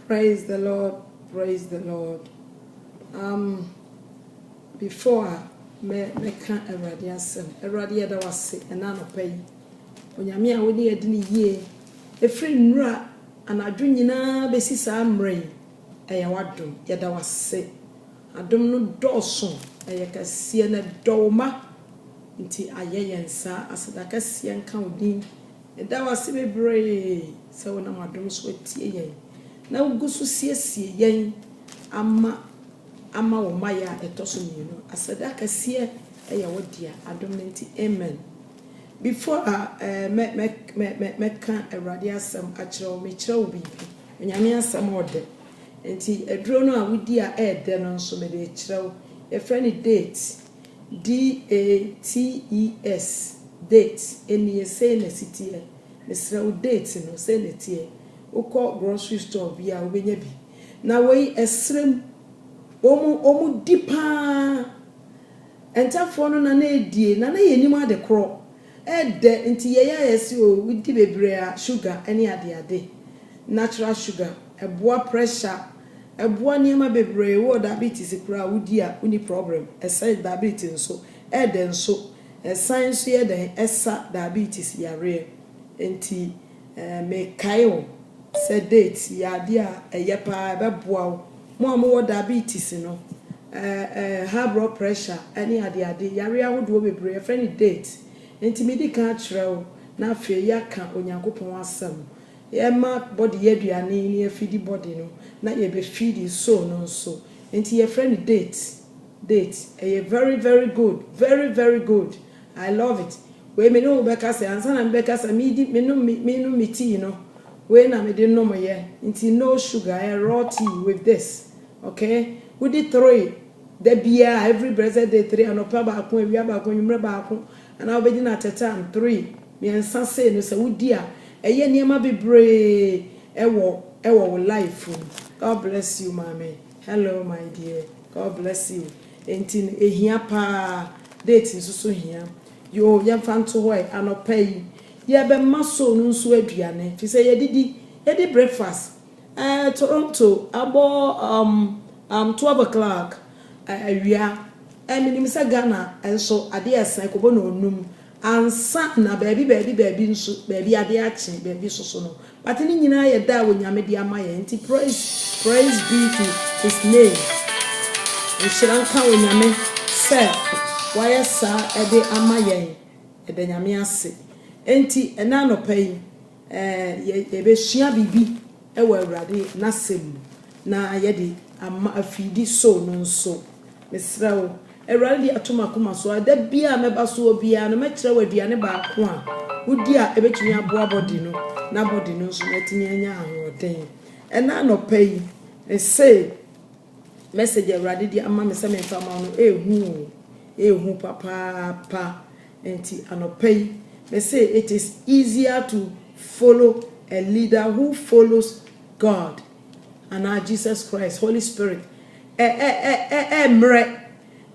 Praise the Lord. Praise the Lord. Before me can Eradia that was sick and none of pay. When Yamia would near the year, a friend ra and I drink na basis am rain. A wadum, yet I was sick. I don't know Dawson, a can see a doma into a yan sa as I can see and count in. And that was a brave, so when I'm a drum sweat ye. Now go to see yen ama o maya etoso mienu asada kase wodia adomenti amen. Before me kan awrade asem akire me kire obi onyame asem ode enti eduro no a wodi a ede no nso me de kire e friend date DATES date eni say na sitie me sre date no say na tie uko grocery store bia obenya bi na wey esrem omu dipa entafo no na edie na yenim ade kro ede nti yeya yesi o wudi bebre a sugar any ade natural sugar eboa pressure eboa niema bebre wo diabetes kura wudi a uni problem esa diabetes nso ede nso science ye den esa diabetes yare nti me kayo said date ya dia eyepa beboa mo am diabetes no high blood pressure any ade yare ahodo bebre friend date enti medical trel na afi yaka onyankopon asem yema body yeduane ni afidi body no na ye be feed so no so enti your friend date very good, very good. I love it. We me no beka say ansa na beka say me no tea you know. We na me dey no more here. Nti no sugar, raw tea with this. Okay? We did 3. The beer every blessed day 3 and opa ba kon ewia ba kon nwumre ba kon. And I be na at a time 3. Me ansa say no say we dia eye niema bebre ewo life. God bless you, mommy. Hello my dear. God bless you. Enti ehia pa date nso hia. Yo yemfa nto ho anopai ye be maso no nso aduane fi say ye breakfast Toronto abo 12 o'clock awia eminim sa Ghana enso ade asan ko bo no onum ansa na baby nso baby ade achi baby so no but ni nyina ye da wonyame de amaye nti praise be to his name nshiranka wonyame se why sa ede amaye ede nyame ase enti ena no pai ye be hia bibi e wa awrade na sem na ayede ama afidi so no nso mesrawo awrade atoma koma so ada bia meba so bia no mekire waduane ba ko a wudi a ebetumi aboa body no na body no nso metimi anya ahoden ena no pai say message awrade di ama me se me fama no ehu papa enti anopai they say it is easier to follow a leader who follows God and our Jesus Christ Holy Spirit mre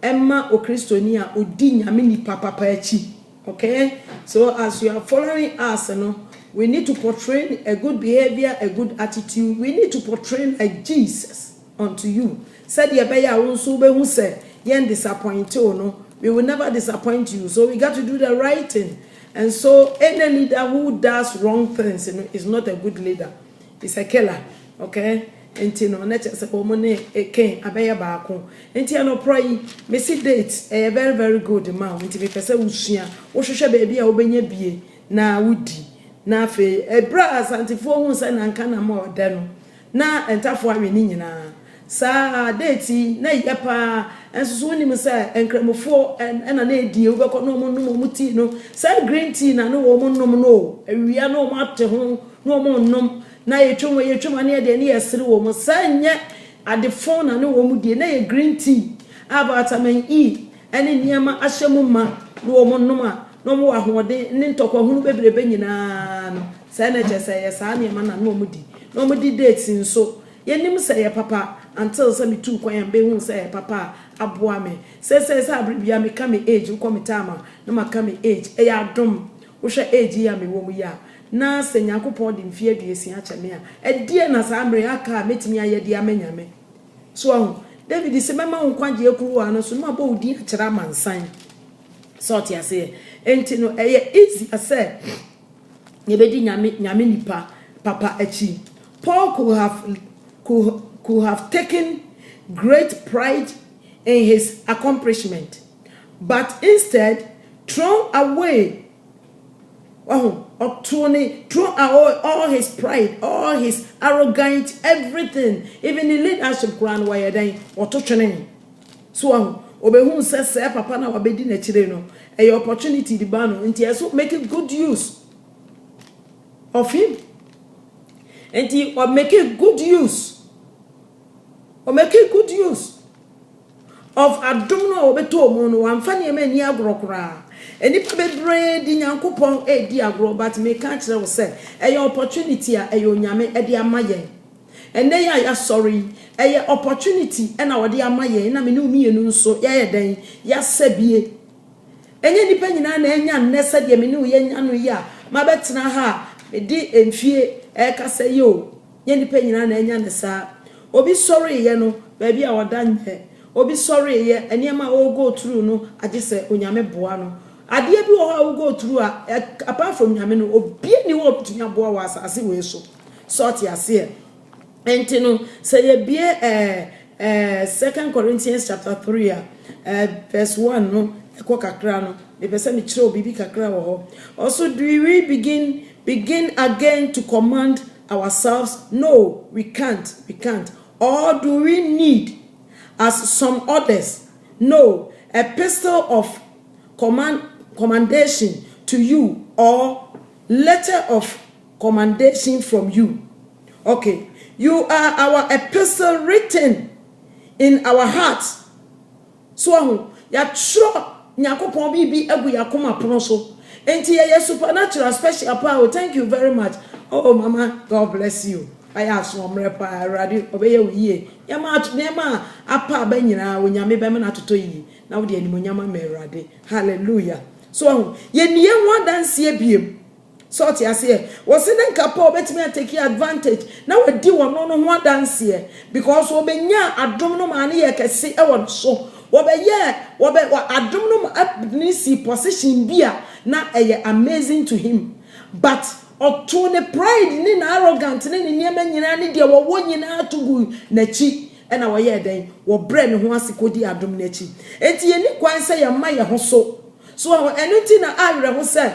emma o Kristonia odi nyame ni papa echi. Okay, so as you are following us we need to portray a good behavior, a good attitude. We need to portray a Jesus unto you. Said Yabaya also be who say yen disappoint you no, we will never disappoint you. So we got to do the right thing. And so any leader who does wrong things is not a good leader. It's a killer. Okay? Enti no na chese omone eken abeya baako enti no pray me see date very good man enti me pese usua wo hwehwe ba bia wo benya bie na wudi na afi ebra asantifo hu se na nka na ma ode no na entafo awe ni nyina sa date na yepa enso woni me say enkramofo ena na edie wo bekọ no mo tea no sa green tea na no wo mo nom no awia no mo ate ho no mo nom na yetwoma na de ne yesere wo mo sanye ade phone na ne wo mu die na ye green tea vitamin E ene niama ahyemu ma no wo mo nom a no mo ahode ne ntokwa hunu bebrebe nyina no sa na chese ye sa na ma na no mo di dates nso yenim say ye papa until some two kwan be hu say papa aboa me say abribia me ka me age ko me tama no ma ka me age e ya dom wo hwe age ya me wo mu ya na se Nyankopon de mfie aduesi acha me a die na sa amre aka metimi ayede amanyame so David se mema nkwaje ekuru ano so no abo udi akira mansan sort ya say enti no easy ase yebedi nyame nipa papa achi Paul could have taken great pride in his accomplishment, but instead thrown away all his pride, all his arrogance, everything, even the leadership ground where they or to training. So obehun says papa na wabedi na chire no a opportunity the bano nti so making good use of him. And he or making good use of adumno obeto mu no amfa ne ma ni agrokra enipa bebre di Nyankopon di agro but me can kire wo say e opportunity a e onyame e di amaye ene ya sorry e opportunity e na wo di amaye na me ne umienu nso ya den ya sabie enye nipa nyina na enya nnese de me ne wo nya no ya ma betena ha me di emfie e kasa yo nye nipa nyina na enya nnesa obi sorry ye no ba bi a wodan obi sorry ye eniema o go through no agese onyame boa no ade bi o go through apart from nyame no obi ni wo tunya boa wa asase we so sort ya se enti no say ye bie 2 Corinthians chapter 3 verse 1 no ekọ kakra no e pese me kire obi kakra wo ho also do we begin again to command ourselves? No, we can't. Or do we need, as some others? No, a pistol of commendation to you or letter of commendation from you. Okay, you are our epistle written in our hearts. So ya sure Nyankopon bibi egu yakoma pono so. Enti ye supernatural special power. Thank you very much. Oh mama, God bless you. I ask one repa radio obey ye. Yama nema apa ba nyina onyame be me na toto yi. Na wo de animonyama me rade. Hallelujah. So ye nie ho dance biem. So ti ase was in nka betimi take advantage. Na we di wono no ho dance because obenya adom no ma na ye kese e won so. Adom no abnisi position bia na amazing to him. But oto ne pride ni na arrogant ni niema nyina ni de wo nyina atugu na chi e na wo ye den wo bre ne ho asikodi adom na chi enti ye ni kwan se ye ma ye ho so enu na awre ho se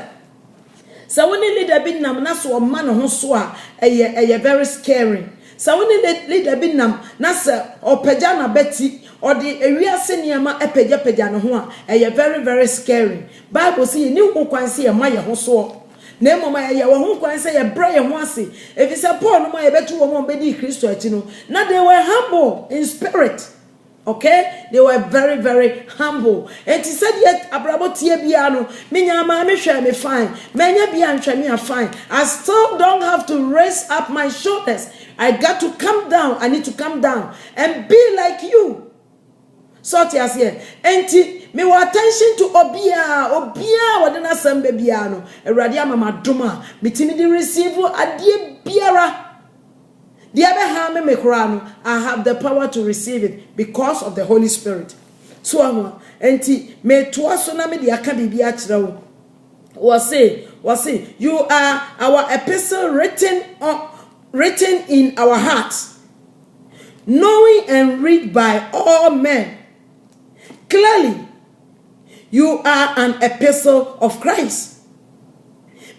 woni leader bi nam na so ma ne ho so a eye very scary. Woni leader bi nam na se opagya na beti or the area senior epeja no ho a very very scary. Bible say ni ho kwan se ye ma ye ho so na mama ye wo ho kwan se ye bra ye ho ase if you say Paul no ma ye betu wo mo bedi Christo achi no na they were humble in spirit. Okay, they were very very humble. And he said yet abrabo tie bia no me nyama me hwe me fine menya bia nhwe me fine. I still don't have to raise up my shoulders. I got to come down. I need to come down and be like you. So tias here enti me wa attention to obia wadena sembe bia no awrade amama doma metimi di receive adie biara dia be ha me kora no I have the power to receive it because of the Holy Spirit. So enti me to so na me di aka bibia kire wo was say you are our epistle written in our hearts, knowing and read by all men. Clearly, you are an epistle of Christ,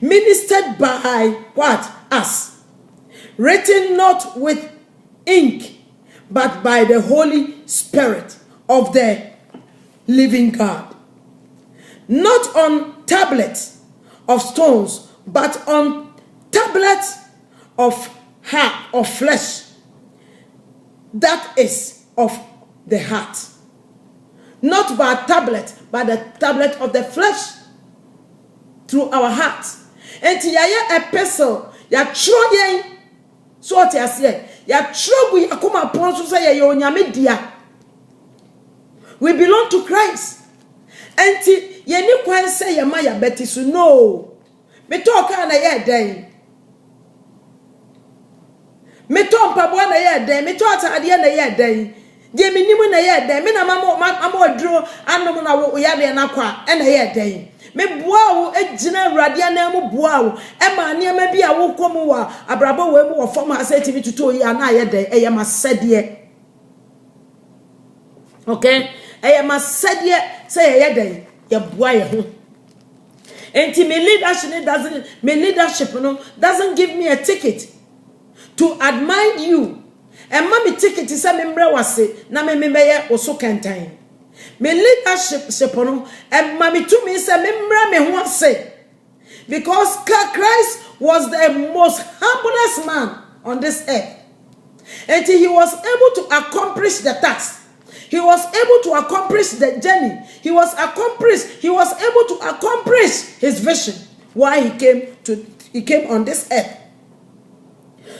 ministered by what? Us. Written not with ink, but by the Holy Spirit of the living God. Not on tablets of stones, but on tablets of heart, of flesh. That is of the heart. Not by a tablet, but the tablet of the flesh through our heart. And ya epistle, ya troyen, so what I say, ya trogu yakuma ponso say ya onyame dia. We belong to Christ. And ye ni kwan say ya maya betisu no. Me talk na ye den. Me to mpaboa na ye den, me to atade na ye den. Die minimu na ye den, me na mama oduro anom na wo yade na kwa na ye den. Me boa wo ejina awrade na mu boa wo e ma ne ma bi a wo komu wa abrabo we mu wo fom ha se timi tutu yi na ye den e ye masede. Okay? E ye masede se ye den ye boa ye ho. Enti me leadership doesn't give me a ticket to admire you. And mommy ticket is a member was na me ye oso kantan. Me leadership and mommy to me is a member me who say because Christ was the most humblest man on this earth. And he was able to accomplish the task. He was able to accomplish the journey. He was able to accomplish his vision why he came on this earth.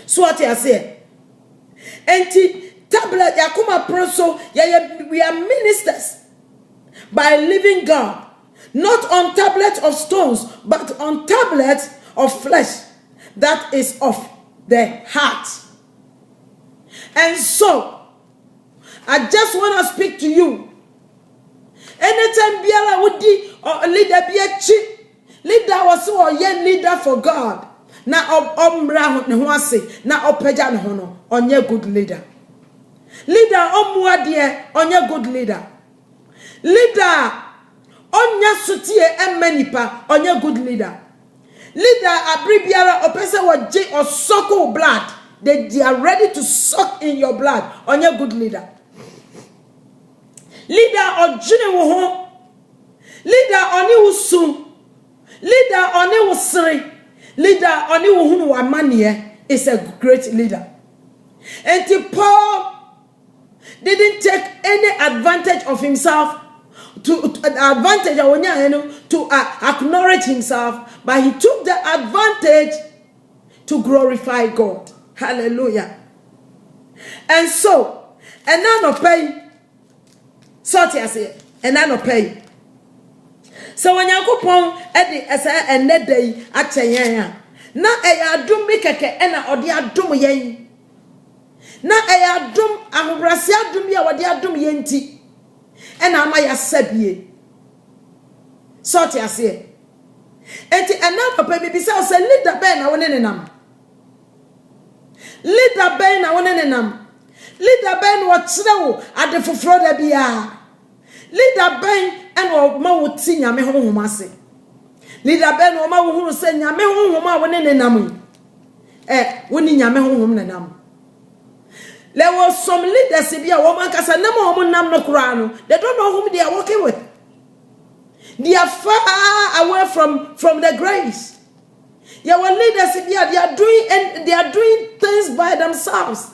So what I say, enti tablet yakuma proso we are ministers by living God, not on tablet of stones, but on tablet of flesh, that is of the heart. And so I just want to speak to you. Anytime biara wudi or leader be a chief leader was so ye leader for God. Na omra ne ho ase na opeja ne ho no onye good leader. Leader omwa de onye good leader. Leader onya sutie emanipa onye good leader. Leader abribiara opese woje or suck blood. They are ready to suck in your blood onye good leader. Leader ojine wo ho. Leader oni usu. Leader oni usri. Leader oni uhunu wa manie is a great leader. And Paul didn't take any advantage of himself to acknowledge himself, but he took the advantage to glorify God. Hallelujah. And so, and none of pay. So I say, and none of pay. So when you go pon edi esa ene day acheyan na adum mi keke ena odi adum yen na adum ahobrase adum ya wodi adum yenti ena ama ya sabie so ti ase enti ena papa bi bisa o leader ben na woni nenam leader ben na woni nenam leader ben wo kire wo ade foforo da bia leader ben and o ma wo ti nyame honhom ase leader ben o ma wo hunu se nyame honhom a woni nenam woni nyame honhom nenam. There was some leaders be a woman kasa nam o nam no kura no they don't know whom they are working with. They are far away from the grace. Your leaders be they are doing things by themselves.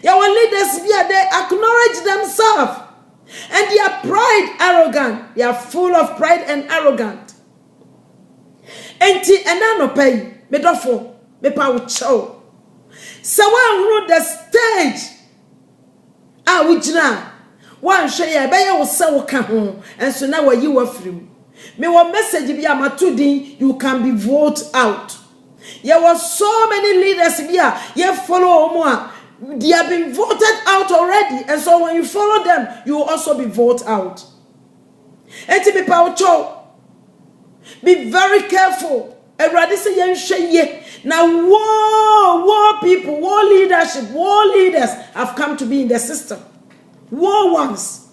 Your leaders be they acknowledge themselves. And they are pride arrogant. They are full of pride and arrogant. Enti enano pay me dofo me pa ucho. So one who the stage ujina one share be ye wo se wo ka ho and so now you were free. Me one message be amatudi you can be voted out. There was so many leaders here ye follow omo. They have been voted out already, and so when you follow them, you will also be voted out. And to be very careful. Now, war people, war leadership, war leaders have come to be in the system. War ones.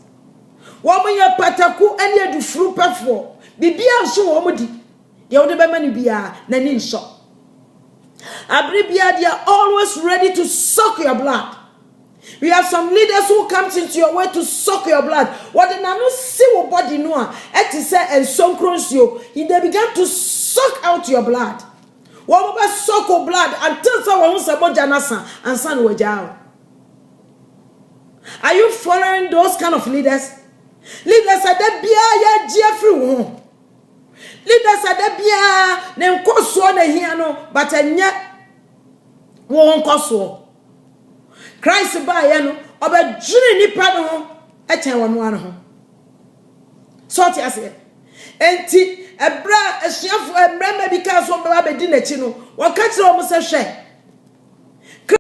Woman ya pataku and ya do fruit for. Bibia so womodi. Ya wode be mani bia na ni nso. Abribia, they are always ready to suck your blood. We have some leaders who comes into your way to suck your blood. What they now see what body know, and some you, they began to suck out your blood. What about suck your blood until someone who's about Janasa and son wajao? Are you following those kind of leaders? Leaders are that bia ya Jeffrey. Leaders are the bia nem koso na hia no but anya won koso Christ ba ye no obadwene nipa no ho echen wono ano ho so ti ase enti ebra ehyiafo emrema bi ka so ba bedi na chi no wo ka kire o mo se hwe